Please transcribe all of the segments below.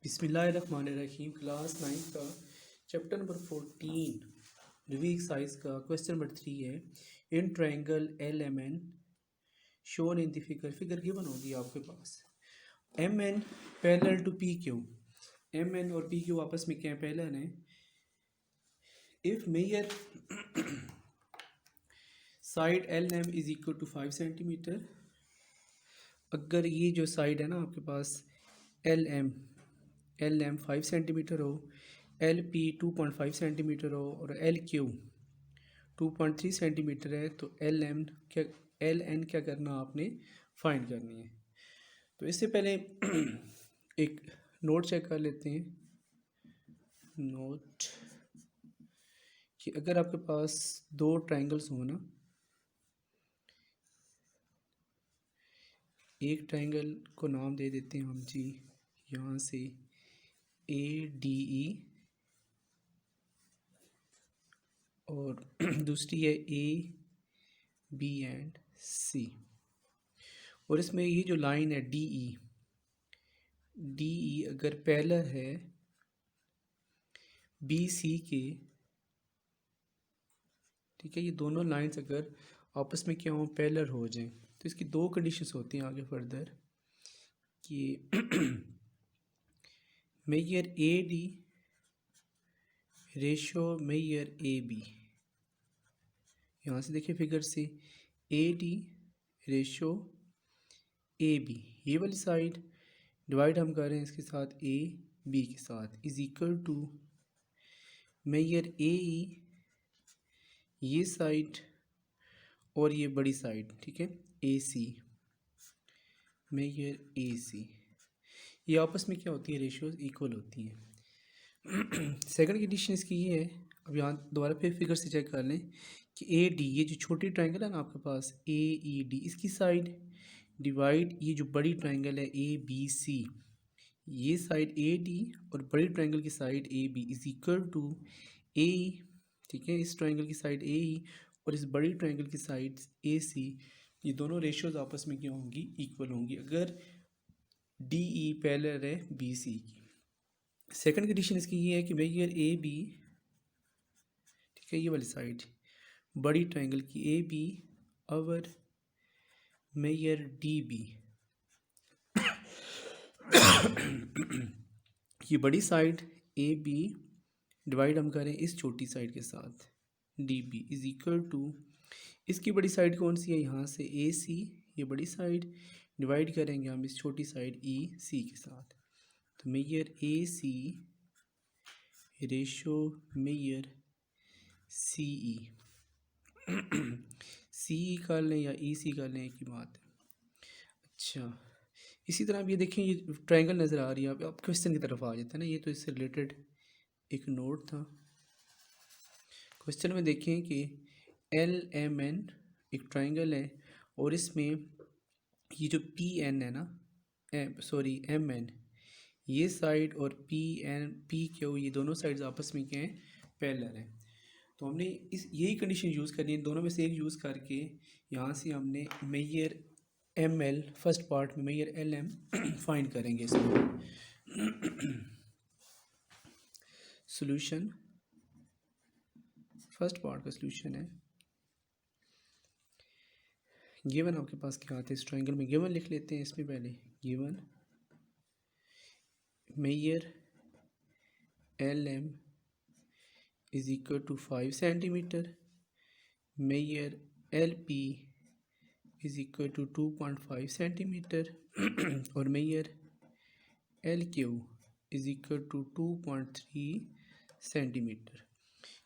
बिस्मिल्लाहिर्रहमानिर्रहीम। क्लास 9 का chapter number 14 review exercise का क्वेश्चन नंबर 3 है। In triangle L M N shown in the figure given होगी आपके पास। M N parallel to P Q. M N और P Q आपस में क्या पैरेलल हैं। If measure side L M is equal to 5 centimetre, अगर ये जो साइड है ना आपके पास एल एम 5 सेंटीमीटर हो, एल पी 2.5 सेंटीमीटर हो और एल क्यू 2.3 सेंटीमीटर है, तो एल एन क्या करना आपने फाइंड करनी है। तो इससे पहले एक नोट चेक कर लेते हैं। नोट कि अगर आपके पास दो ट्रायंगल्स हो ना, एक ट्रायंगल को नाम दे देते हैं हम जी, यहाँ से ए डी ई और दूसरी है ए बी एंड सी, और इसमें ये जो लाइन है डी ई अगर पैरेलल है बी सी के, ठीक है, ये दोनों लाइंस अगर आपस में क्या हो पैरेलल हो जाएं, तो इसकी दो कंडीशंस होती हैं आगे फर्दर कि measure A D ratio measure A B. यहाँ से देखिए फिगर से A D ratio A B, ये वाली साइड डिवाइड हम कर रहे हैं इसके साथ ए बी के साथ, इज इक्वल टू मेजर ए ई ये साइड और ये बड़ी साइड, ठीक है, ए सी, मेजर ए सी, ये आपस में क्या होती है रेशियोज इक्वल होती हैं। सेकंड कंडीशन इसकी ये है, अब यहाँ दोबारा फिर फिगर से चेक कर लें कि ए डी ये जो छोटी ट्रायंगल है ना आपके पास ए ई डी, इसकी साइड डिवाइड ये जो बड़ी ट्रायंगल है ए बी सी, ये साइड ए डी और बड़ी ट्रायंगल की side A B is equal to A, ठीक है, इस ट्रायंगल की साइड ए ई और इस बड़ी ट्रायंगल की साइड ए सी, ये दोनों रेशियोज आपस में क्या होंगी इक्वल होंगी अगर डी ई पैरेलल है बी सी की। सेकंड कंडीशन इसकी ये है कि मेजर ए बी, ठीक है, ये वाली साइड बड़ी ट्रायंगल की ए बी और मेजर डी बी, ये बड़ी साइड ए बी डिवाइड हम करें इस छोटी साइड के साथ D B is equal to, इसकी बड़ी साइड कौन सी है यहाँ से ए सी, ये बड़ी साइड डिवाइड करेंगे हम इस छोटी साइड ई सी के साथ, तो मेजर ए सी रेशो मेजर सी ई, सी ई कर लें या ई सी कर लें एक ही बात है। अच्छा, इसी तरह आप ये देखें, ये ट्रायंगल नज़र आ रही है, आप क्वेश्चन की तरफ आ जाते हैं ना, ये तो इससे रिलेटेड एक नोट था। क्वेश्चन में देखें कि एल एम एन एक ट्रायंगल है और इसमें ये जो पी एन है ना, एम एन, ये साइड और पी क्यू ये दोनों साइड्स आपस में क्या हैं पैरेलल हैं। तो हमने इस यही कंडीशन यूज़ करनी है, दोनों में से एक यूज़ करके यहाँ से हमने measure M L first part में मेजर एल एम फाइंड करेंगे इसमें। सॉल्यूशन, फर्स्ट पार्ट का सॉल्यूशन है गिवन आपके पास क्या आता है इस ट्रायंगल में, गिवन लिख लेते हैं इसमें पहले, given measure L M is equal to 5 centimetre, measure L P is equal to 2.5 centimetre और measure L Q is equal to 2.3 centimetre.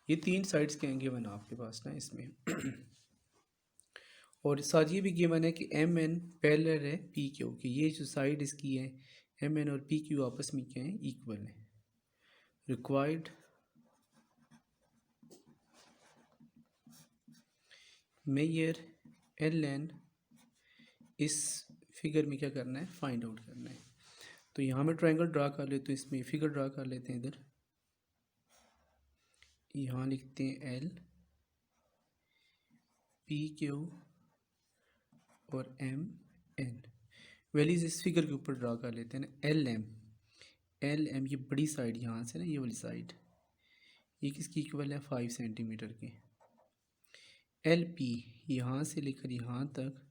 ये तीन साइड्स के गिवन आपके पास ना इसमें। और साथ ये भी गिवन है कि एम एन पैरेलल है पी क्यू की, ये जो साइड इसकी है एम एन और पी क्यू आपस में क्या है इक्वल है। रिक्वायर्ड मेजर एल एन इस फिगर में क्या करना है फाइंड आउट करना है। तो यहाँ में ट्रायंगल ड्रा कर लेते हैं, इसमें फिगर ड्रा कर लेते हैं, इधर यहाँ लिखते हैं एल पी क्यू और एम एन, वैल्यूज इस फिगर के ऊपर ड्रा कर लेते हैं ना। एल एल एम, ये बड़ी साइड यहाँ से ना, ये वाली साइड, ये किसकी इक्वल है 5 सेंटीमीटर के। एल पी यहाँ से लेकर यहाँ तक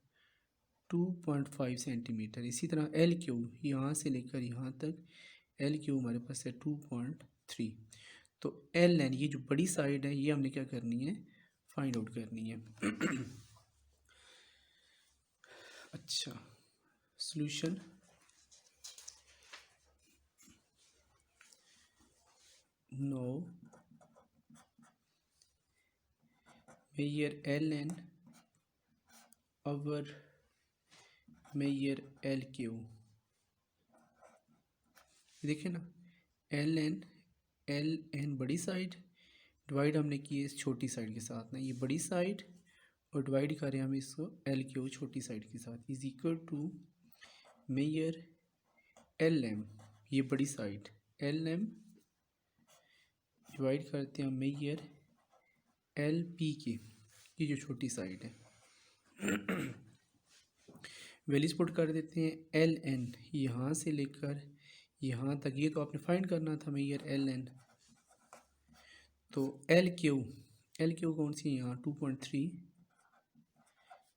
2.5 सेंटीमीटर। इसी तरह एल क्यू यहाँ से लेकर यहाँ तक, एल क्यू हमारे पास है 2.3। तो एल एन, ये जो बड़ी साइड है, ये हमने क्या करनी है, फाइंड आउट करनी है। अच्छा, solution. No measure L N over measure L Q. देखिए ना, एल एन बड़ी साइड डिवाइड हमने की है इस छोटी साइड के साथ ना, ये बड़ी साइड और डिवाइड करें हम इसको एल क्यू छोटी साइड के साथ, is equal to measure L M, ये बड़ी साइड एल एम डिवाइड करते हैं हम मेजर एल पी के, ये जो छोटी साइड है। वैल्यूज पुट कर देते हैं। एल एन यहाँ से लेकर यहाँ तक, ये तो आपने फाइंड करना था मेजर एल एन। तो एल क्यू कौन सी है यहाँ 2.3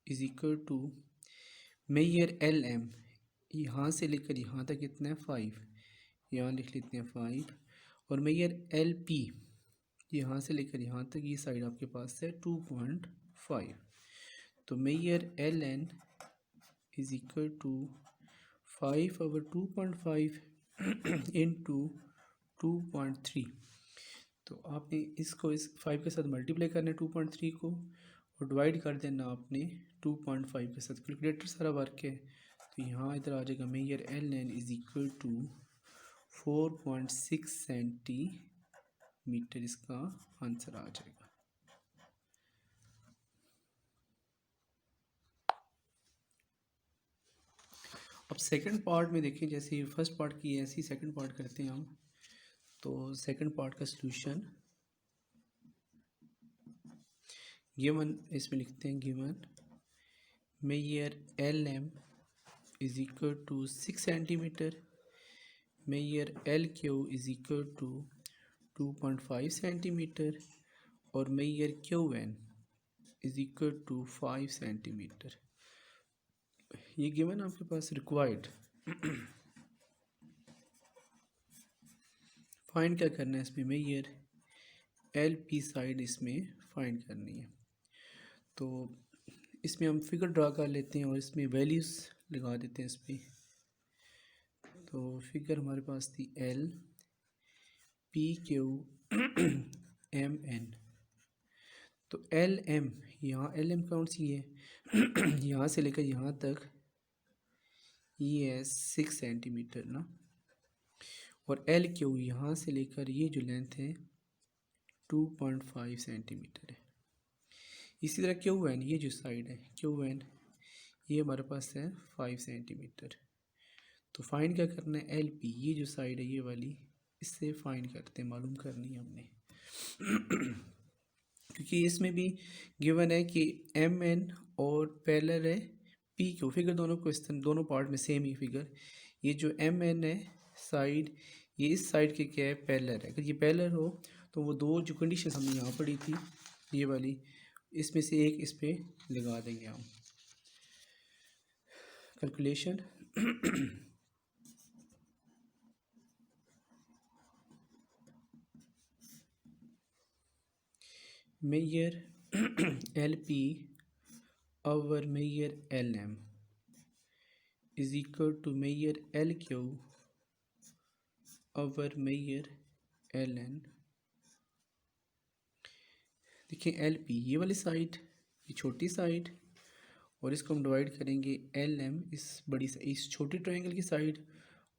is equal to measure L M, यहाँ से लेकर यहाँ तक कितना है 5, यहाँ लिख लेते हैं 5। और मेजर एल पी यहाँ से लेकर यहाँ तक, ये साइड आपके पास है 2.5। तो measure L N is equal to 5 over 2.5 into 2.3। तो आपने इसको इस 5 के साथ मल्टीप्लाई करना है 2.3 को, और डिवाइड कर देना आपने 2.5 के साथ। कैलकुलेटर सारा वर्क है, तो यहाँ इधर आ जाएगा measure L N is equal to 4.6 centimetre, इसका आंसर आ जाएगा। अब सेकंड पार्ट में देखें, जैसे फर्स्ट पार्ट की है ऐसी सेकंड पार्ट करते हैं हम। तो सेकंड पार्ट का सॉल्यूशन गिवन, इसमें लिखते हैं given measure L M is equal to 6 centimetre, measure L Q is equal to 2.5 centimetre, और measure Q N is equal to 5 centimetre. ये गिवन आपके पास रिक्वायर्ड। फाइंड क्या करना है इसमें, मेजर एल पी साइड इसमें फाइंड करनी है। तो इसमें हम फिगर ड्रा कर लेते हैं और इसमें वैल्यूज़ लगा देते हैं इस पर। तो फिगर हमारे पास थी L P Q M N. तो एल एम, यहाँ एल एम कौन सी है, यहाँ से लेकर यहाँ तक ये है 6 सेंटीमीटर ना, और एल क्यू यहाँ से लेकर ये जो लेंथ है 2.5 सेंटीमीटर है। इसी तरह क्यू एन, ये जो साइड है क्यू एन, ये हमारे पास है 5 सेंटीमीटर। तो फाइंड क्या करना है, एल पी, ये जो साइड है ये वाली, इससे फाइंड करते हैं, मालूम करनी है हमने। क्योंकि इसमें भी गिवन है कि एम एन और पैरेलल है पी क्यू। फिगर दोनों को इस दोनों पार्ट में सेम ही फिगर, ये जो एम एन है साइड, ये इस साइड के क्या है पैरेलल है। अगर ये पैरेलल हो तो वो दो जो कंडीशन हमने यहाँ पढ़ी थी ये वाली, इसमें से एक इस पे लगा देंगे हम। Calculation measure L P over measure L M is equal to measure L Q over measure L N. देखिए एल पी ये वाली साइड, ये छोटी साइड, और इसको हम डिवाइड करेंगे एल एम इस बड़ी इस छोटी ट्रायंगल की साइड,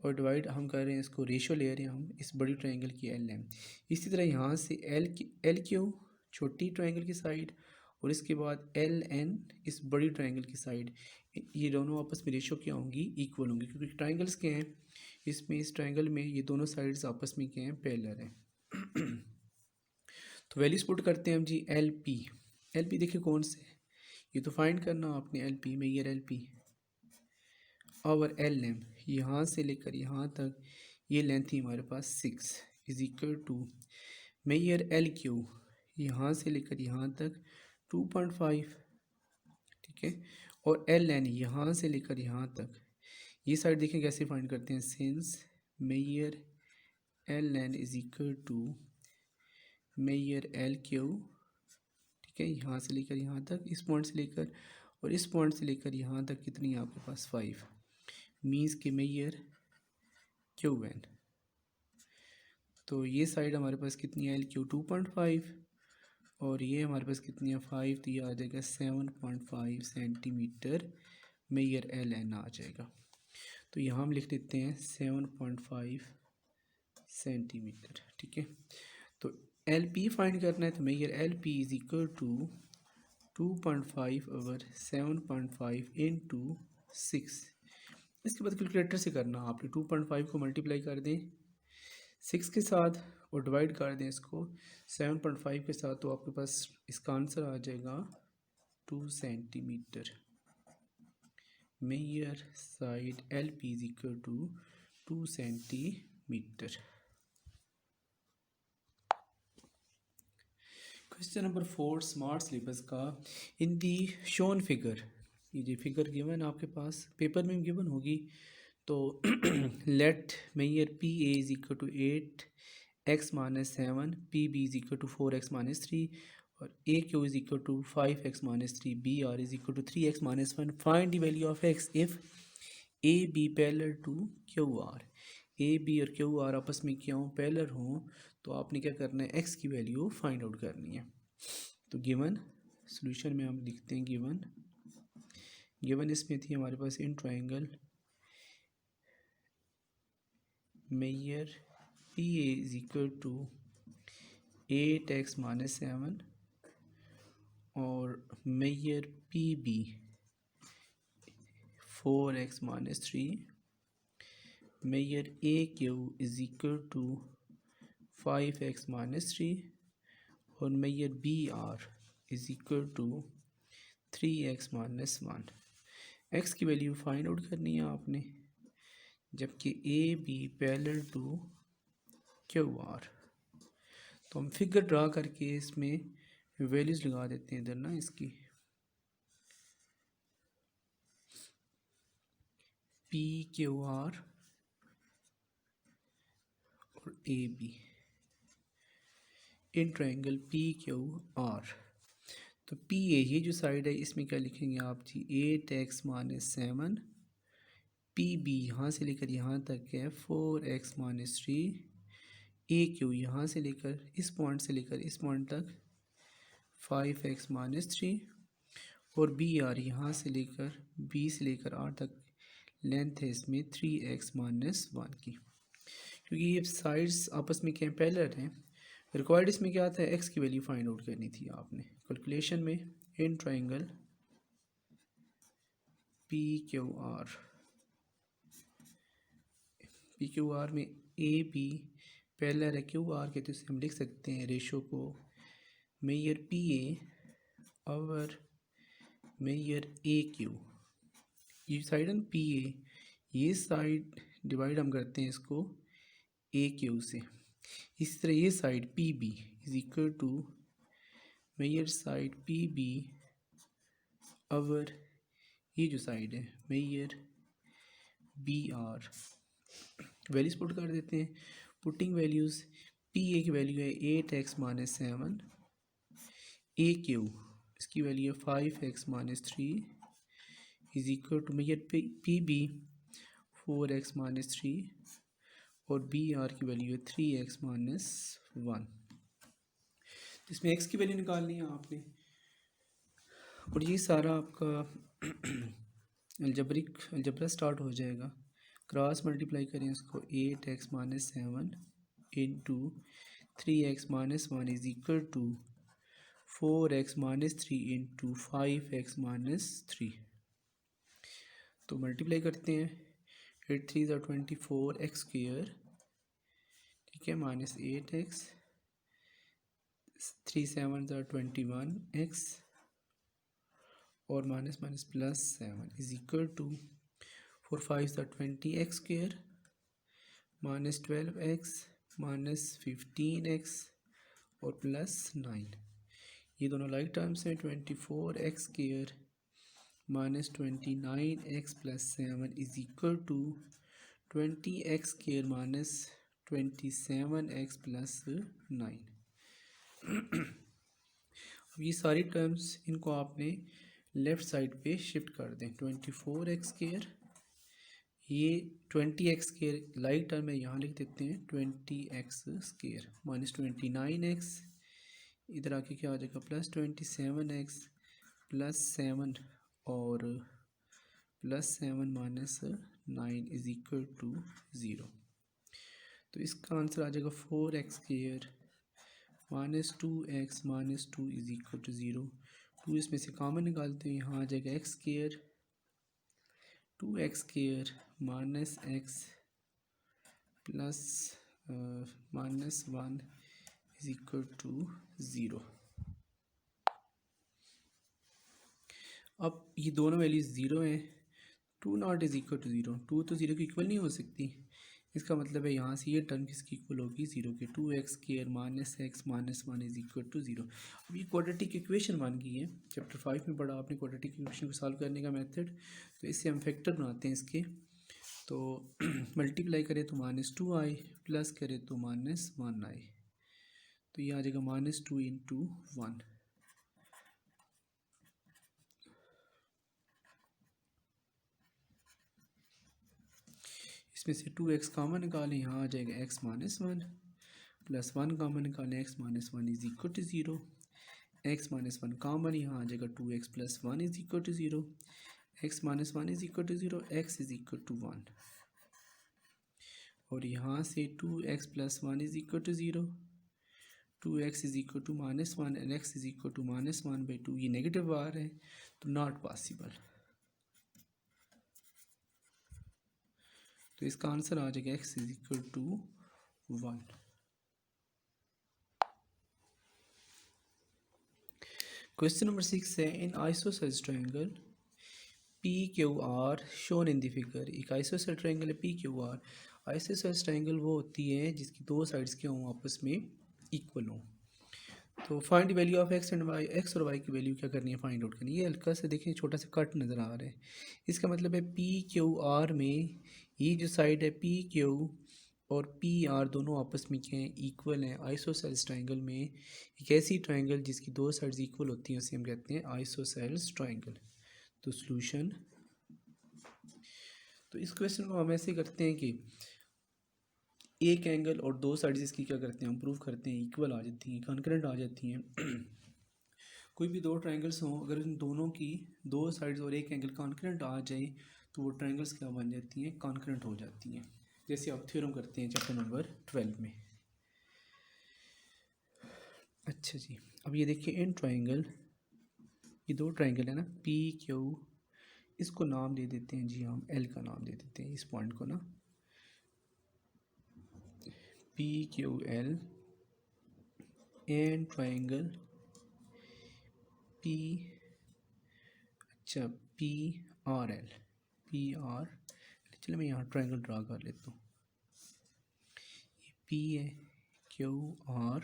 और डिवाइड हम कर रहे हैं इसको, रेशो ले रहे हैं हम इस बड़ी ट्रायंगल की एल एम। इसी तरह यहाँ से एल क्यू छोटी ट्रायंगल की साइड, और इसके बाद एल एन इस बड़ी ट्रायंगल की साइड, ये दोनों आपस में रेशो क्या होंगी, इक्वल होंगी, क्योंकि ट्रायंगल्स क्या हैं इसमें, इस ट्रायंगल में ये दोनों साइड्स आपस में क्या हैं, पैरेलल हैं। तो वैल्यूज पुट करते हैं हम जी। एल पी देखिए कौन से, ये तो फाइंड करना आपने L P, measure L P over L M, यहाँ से लेकर यहाँ तक ये लेंथ थी हमारे पास 6 is equal to measure L Q यहाँ से लेकर यहाँ तक 2.5, ठीक है। और एल एन यहाँ से लेकर यहाँ तक, ये साइड देखें कैसे फाइंड करते हैं। Since measure L N is equal to measure L Q, ठीक है, यहाँ से लेकर यहाँ तक, इस पॉइंट से लेकर और इस पॉइंट से लेकर यहाँ तक कितनी है आपके पास 5, मीन्स के मेजर क्यू एन। तो ये साइड हमारे पास कितनी है, एल क्यू 2.5 और ये हमारे पास कितनी है 5, तो ये आ जाएगा 7.5 सेंटीमीटर मेजर एल एन आ जाएगा। तो यहाँ हम लिख देते हैं 7.5 सेंटीमीटर, ठीक है। तो एल पी फाइंड करना है, तो measure L P is equal to 2.5 over 7.5 into 6। इसके बाद कैलकुलेटर से करना, आपने 2.5 को मल्टीप्लाई कर दें 6 के साथ और डिवाइड कर दें इसको 7.5 के साथ, तो आपके पास इसका आंसर आ जाएगा 2 centimetre. Measure side L P is equal to 2 centimetre. Question number 4 smart syllabus का, इन दी शोन फिगर, ये जो फिगर गिवन आपके पास पेपर में गिवन होगी, तो let measure P A is equal to 8x minus 7, P B is equal to 4x minus 3 और A Q is equal to 5x minus 3, B R is equal to 3x minus 1। Find the value of x if A B parallel to Q R. A B और Q R आपस में क्यों parallel हों, तो आपने क्या करना है, x की वैल्यू फाइंड आउट करनी है। तो गिवन सॉल्यूशन में हम लिखते हैं गिवन इसमें थी हमारे पास in triangle measure P A is equal to 8x minus 7 और measure P B 4x minus 3, measure A Q is equal to 5x minus 3 और measure B R is equal to 3x minus 1। X की value find out करनी है आपने, जबकि A B parallel to Q R. तो हम figure draw करके इसमें वैल्यूज लगा देते हैं इधर ना, इसकी पी क्यू आर और A be in triangle P Q R. तो पी ए ये जो साइड है इसमें क्या लिखेंगे आप जी, 8x माइनस 7, पी बी यहाँ से लेकर यहाँ तक है 4x माइनस 3, ए क्यू यहाँ से लेकर इस पॉइंट से लेकर इस पॉइंट तक 5x माइनस 3 और बी आर यहाँ से लेकर बी से लेकर आर तक लेंथ है इसमें 3x माइनस 1 की। क्योंकि ये साइड्स आपस में क्या पैरेलल हैं, रिक्वायर्ड इसमें क्या आता है, x की वैल्यू फाइंड आउट करनी थी आपने कैलकुलेशन में। In triangle P Q R में ए बी पैरेलल है क्यू आर के, तो इसे हम लिख सकते हैं रेशो को मेजर पी ए और मेजर ए क्यू। ये साइड है पी ए, ये साइड डिवाइड हम करते हैं इसको ए क्यू से। इसी तरह ये side P B is equal to measure side P B और ये जो साइड है measure B R. Values put कर देते हैं, पुटिंग वैल्यूज, पी ए की वैल्यू है 8x माइनस 7, ए क्यू इसकी वैल्यू है 5x minus 3 is equal to measure P B 4x minus 3 और बी आर की वैल्यू है 3x माइनस 1। इसमें x की वैल्यू निकालनी है आपने, और ये सारा आपका अलजबरा स्टार्ट हो जाएगा। क्रॉस मल्टीप्लाई करें इसको 8x minus 7 into 3x minus 1 is equal to 4x minus 3 into 5x minus 3। तो मल्टीप्लाई करते हैं, 8 3 ज़ा 24 x स्क्वायर, ठीक है, माइनस 8x, 3 7 ज़ा 21 x और minus minus plus 7 is equal to 4 5 ज़ा 20 x स्क्वायर -12x -15x और +9, ये दोनों लाइक टर्म्स हैं। 24x² -29x + 7 is equal to 20x² -27x + 9। अब ये सारी टर्म्स इनको आपने लेफ़्ट साइड पे शिफ्ट कर दें। 24x², ये 20x² लाइक टर्म है, यहाँ लिख देते हैं 20x² -29x, इधर आके क्या हो जाएगा +27x +7 और +7 -9 इज इक्वल टू 0। तो इसका आंसर आ जाएगा 4x² -2x -2 is equal to 0। 2 इसमें से कॉमन निकालते हैं, यहाँ आ जाएगा x², 2x² -x plus -1 is equal to 0। अब ये दोनों वैल्यूज 0 हैं, 2 नॉट इज इक्वल टू 0, 2 तो 0 की इक्वल नहीं हो सकती। इसका मतलब है यहाँ से ये टर्म किसकी इक्वल होगी 0 के। 2x² -x -1 is equal to 0। अब ये क्वाड्रेटिक इक्वेशन बन गई है। चैप्टर 5 में पढ़ा आपने क्वाड्रेटिक इक्वेशन को सॉल्व करने का मेथड। तो इससे हम फैक्टर बनाते हैं इसके। तो मल्टीप्लाई करें तो -2i, प्लस करें तो -1i, तो ये आ जाएगा -2 × 1। इसमें से 2x कॉमन निकालें, यहाँ आ जाएगा x -1 प्लस 1 कॉमन निकालें, x -1 is equal to 0। x -1 common, यहाँ आ जाएगा 2x + 1 is equal to 0। x -1 is equal to 0, x is equal to 1। और यहाँ से 2x + 1 is equal to 0, 2x is equal to -1 and x is equal to -1/2। ये negative आ रहा है तो नॉट पॉसिबल। तो इसका आंसर आ जाएगा x is equal to 1। Question number 6 है, in isosceles triangle PQR shown in the figure. एक आइसोसेलेस ट्रायंगल है PQR। आइसोसेलेस ट्रायंगल वो होती है जिसकी दो साइड्स क्या हों, आपस में इक्वल हों। तो find value of x and y, x और y की वैल्यू क्या करनी है, फाइंड आउट करनी है। ये हल्का से देखें छोटा सा कट नज़र आ रहा है, इसका मतलब है PQR में ये जो साइड है PQ और PR दोनों आपस में क्या हैं, इक्वल हैं। आइसोसेलेस ट्रायंगल में एक ऐसी ट्रायंगल जिसकी दो साइड्स इक्वल होती हैं उसे हम कहते हैं आइसोसेलेस ट्रायंगल। तो सॉल्यूशन, तो इस क्वेश्चन को हम ऐसे करते हैं कि एक एंगल और दो साइड्स इसकी क्या करते हैं, हम प्रूव करते हैं इक्वल आ जाती हैं, कॉन्करेंट आ जाती हैं। कोई भी दो ट्रायंगल्स हों, अगर इन दोनों की दो साइड्स और एक एंगल कॉन्करेंट आ जाए तो वो ट्रायंगल्स क्या बन जाती हैं, कॉन्करेंट हो जाती हैं। जैसे आप थ्योरम करते हैं चैप्टर नंबर 12 में। अच्छा जी, अब ये देखिए इन ट्रायंगल, ये दो ट्रायंगल है ना PQ, इसको नाम दे देते हैं जी, हम L का नाम दे देते हैं इस पॉइंट को ना, PQL एंड ट्रायंगल PRL। चलो मैं यहाँ ट्रायंगल ड्रा कर लेता हूँ। ये P है, QR,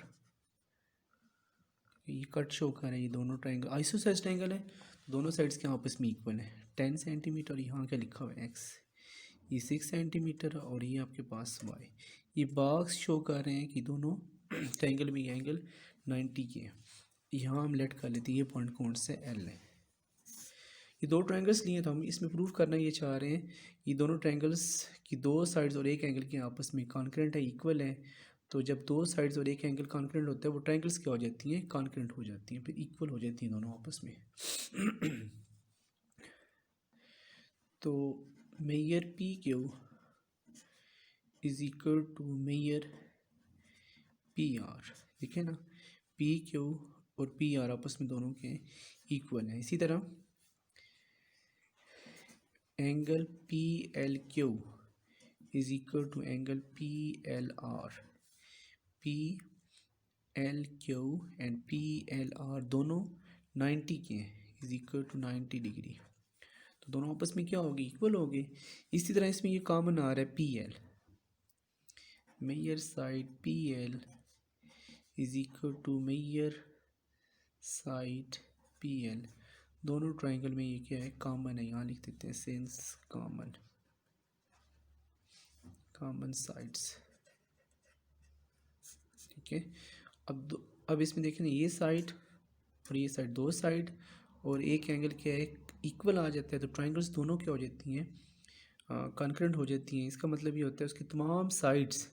ये कट शो कर रहे हैं। ये दोनों ट्रायंगल आइसोसेलेस ट्रायंगल है, दोनों साइड्स के आपस में इक्वल है। 10 सेंटीमीटर, यहाँ क्या लिखा हुआ है x, ये 6 सेंटीमीटर और ये आपके पास y। ये बॉक्स शो कर रहे हैं कि दोनों ट्रायंगल में ये एंगल 90 के हैं। यहाँ हम लेट कर लेते हैं, ये पॉइंट कौन से L है। ये दो ट्रायंगल्स लिए तो हम इसमें प्रूव करना ये चाह रहे हैं, ये दोनों ट्रायंगल्स की दो साइड्स और एक एंगल के आपस में कॉन्करेंट है, इक्वल है। तो जब दो साइड्स और एक एंगल कॉन्करेंट होता है वो ट्रायंगल्स क्या हो जाती हैं, कॉन्करेंट हो जाती हैं, फिर इक्वल हो जाती हैं दोनों आपस में। तो measure PQ is equal to measure PR। देखें ना, PQ और PR आपस में दोनों के इक्वल हैं। इसी तरह angle PLQ is equal to angle PLR। PLQ and PLR दोनों 90 के हैं, इज इक्वल टू 90 डिग्री। तो दोनों आपस में क्या होगी, इक्वल होगी। इसी तरह इसमें ये कॉमन आ रहा है PL। Measure side P L is equal to measure side P L. दोनों ट्राइंगल में ये क्या है, कॉमन है, यहाँ लिख देते हैं सिंस कॉमन साइड्स। ठीक है, अब इसमें देखें ना, ये साइड और ये साइड, दो साइड और एक एंगल क्या है, इक्वल आ जाता है, तो ट्राइंगल्स दोनों क्या हो जाती हैं, कॉन्करेंट हो जाती हैं। इसका मतलब ये होता है उसकी तमाम साइड्स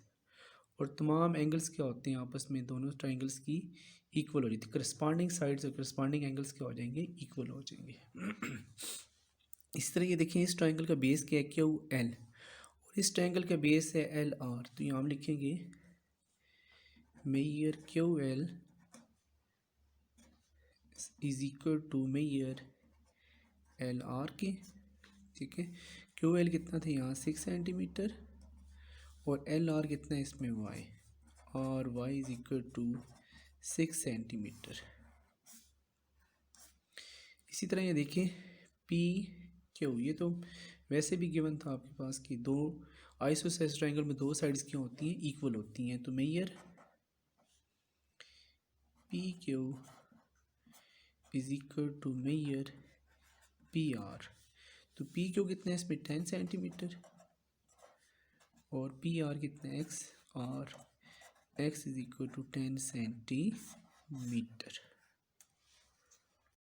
और तमाम एंगल्स क्या होते हैं आपस में, दोनों ट्राइंगल्स की इक्वल हो जाती है। करस्पॉन्डिंग साइड्स और करस्पॉन्डिंग एंगल्स क्या हो जाएंगे, इक्वल हो जाएंगे। इस तरह ये देखिए, इस ट्राइंगल का बेस क्या है, क्यू एल, और इस ट्राइंगल का बेस है एल आर। तो यहाँ हम लिखेंगे measure Q L is equal to measure L R के। ठीक है, क्यू एल कितना था यहाँ 6 सेंटीमीटर और एल आर कितना है इसमें वाई, और Y is equal to 6 centimetre. इसी तरह ये देखिए पी क्यू, ये तो वैसे भी गिवन था आपके पास कि दो आइसोसेलेस ट्रायंगल में दो साइड्स क्या होती हैं, इक्वल होती हैं। तो measure P Q is equal to measure P R. तो पी क्यू कितना है इसमें 10 सेंटीमीटर और पी आर कितना है एक्स, और X is equal to 10 centimetre.